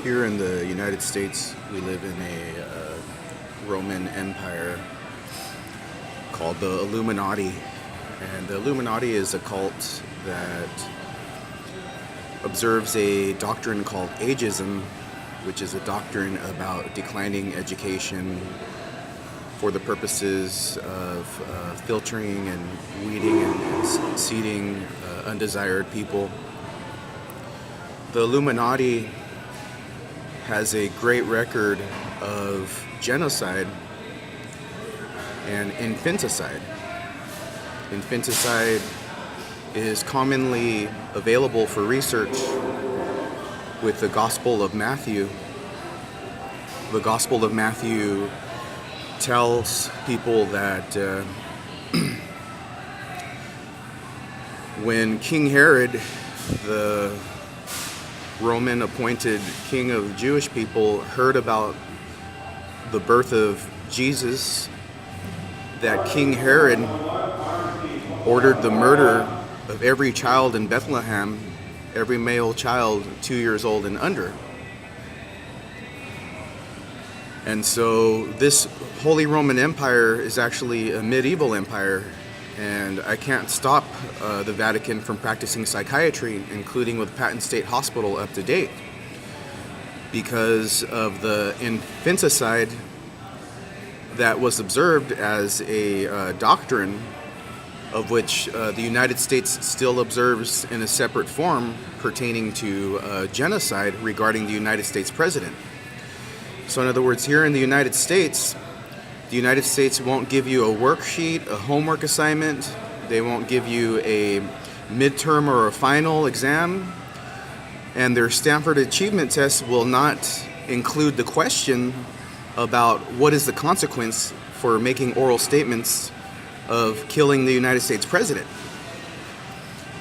Here in the United States, we live in a Roman Empire called the Illuminati. And the Illuminati is a cult that observes a doctrine called ageism, which is a doctrine about declining education for the purposes of filtering and weeding and seeding undesired people. The Illuminati has a great record of genocide and infanticide. Infanticide is commonly available for research with the Gospel of Matthew. The Gospel of Matthew tells people that when King Herod, the Roman appointed king of Jewish people, heard about the birth of Jesus, that King Herod ordered the murder of every child in Bethlehem, every male child 2 years old and under. And so this Holy Roman Empire is actually a medieval empire, and I can't stop the Vatican from practicing psychiatry, including with Patton State Hospital, up to date, because of the infanticide that was observed as a doctrine of which the United States still observes in a separate form pertaining to genocide regarding the United States president. So in other words, here in the United States won't give you a worksheet, a homework assignment. They won't give you a midterm or a final exam. And their Stanford Achievement Test will not include the question about what is the consequence for making oral statements of killing the United States president.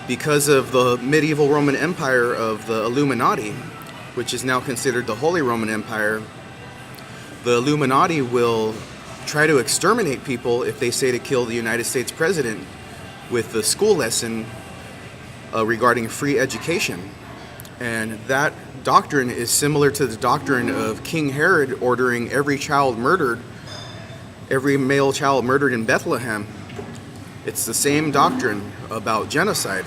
Because of the medieval Roman Empire of the Illuminati, which is now considered the Holy Roman Empire, the Illuminati will try to exterminate people if they say to kill the United States president with the school lesson regarding free education. And that doctrine is similar to the doctrine of King Herod ordering every male child murdered in Bethlehem. It's the same doctrine about genocide.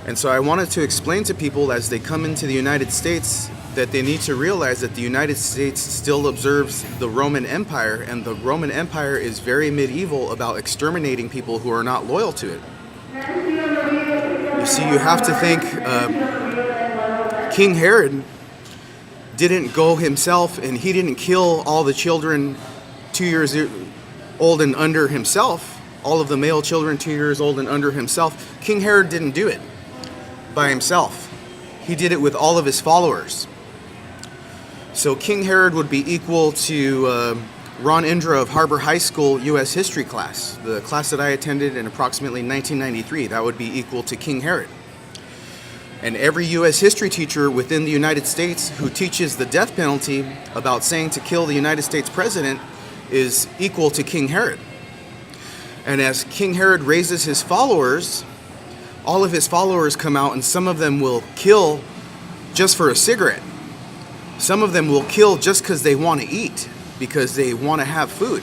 And so I wanted to explain to people as they come into the United States that they need to realize that the United States still observes the Roman Empire, and the Roman Empire is very medieval about exterminating people who are not loyal to it. You see, you have to think King Herod didn't go himself, and he didn't kill all the children 2 years old and under himself, all of the male children 2 years old and under himself. King Herod didn't do it by himself. He did it with all of his followers. So King Herod would be equal to Ron Indra of Harbor High School U.S. history class, the class that I attended in approximately 1993. That would be equal to King Herod. And every U.S. history teacher within the United States who teaches the death penalty about saying to kill the United States president is equal to King Herod. And as King Herod raises his followers, all of his followers come out, and some of them will kill just for a cigarette. Some of them will kill just because they want to eat, because they want to have food.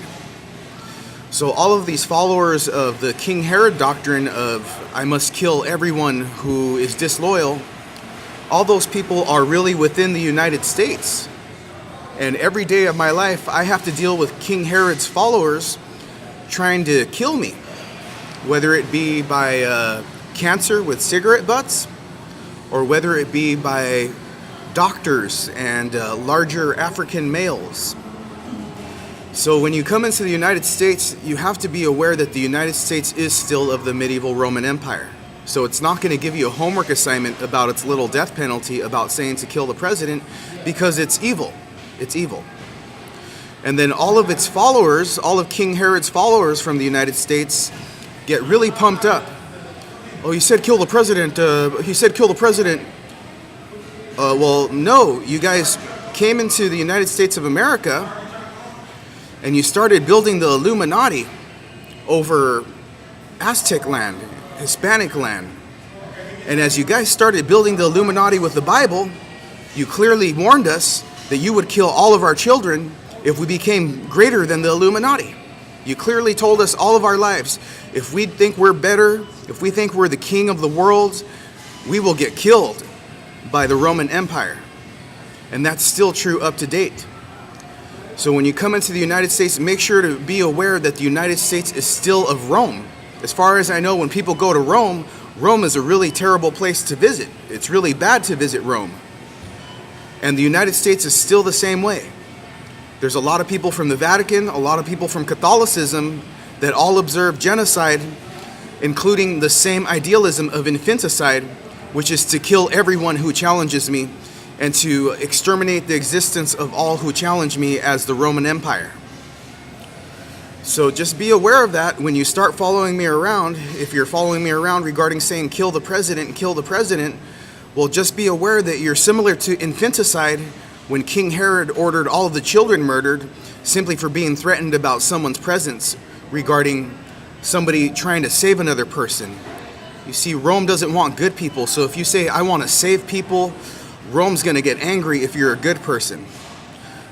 So all of these followers of the King Herod doctrine of I must kill everyone who is disloyal, all those people are really within the United States. And every day of my life, I have to deal with King Herod's followers trying to kill me, whether it be by cancer with cigarette butts, or whether it be by doctors and larger African males. So when you come into the United States, you have to be aware that the United States is still of the medieval Roman Empire. So it's not going to give you a homework assignment about its little death penalty about saying to kill the president, because it's evil. It's evil. And then all of its followers, all of King Herod's followers from the United States get really pumped up. Oh, he said kill the president. He said kill the president. Well, no, you guys came into the United States of America and you started building the Illuminati over Aztec land, Hispanic land. And as you guys started building the Illuminati with the Bible, You clearly warned us that you would kill all of our children if we became greater than the Illuminati. You clearly told us all of our lives, if we think we're better, if we think we're the king of the world, we will get killed by the Roman Empire. And that's still true up to date. So when you come into the United States, make sure to be aware that the United States is still of Rome. As far as I know, when people go to Rome, Rome is a really terrible place to visit. It's really bad to visit Rome. And the United States is still the same way. There's a lot of people from the Vatican, a lot of people from Catholicism that all observe genocide, including the same idealism of infanticide, which is to kill everyone who challenges me and to exterminate the existence of all who challenge me as the Roman Empire. So just be aware of that when you start following me around. If you're following me around regarding saying kill the president, well, just be aware that you're similar to infanticide when King Herod ordered all of the children murdered simply for being threatened about someone's presence regarding somebody trying to save another person. You see, Rome doesn't want good people, so if you say, I want to save people, Rome's going to get angry if you're a good person.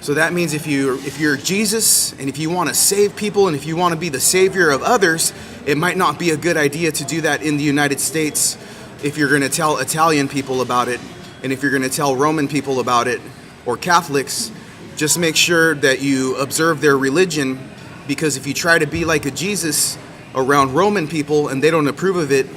So that means if you're Jesus, and if you want to save people, and if you want to be the savior of others, it might not be a good idea to do that in the United States if you're going to tell Italian people about it, and if you're going to tell Roman people about it, or Catholics. Just make sure that you observe their religion, because if you try to be like a Jesus around Roman people and they don't approve of it,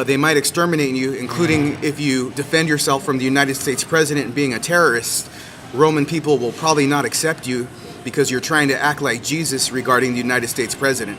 they might exterminate you, including if you defend yourself from the United States president being a terrorist. Roman people will probably not accept you because you're trying to act like Jesus regarding the United States president.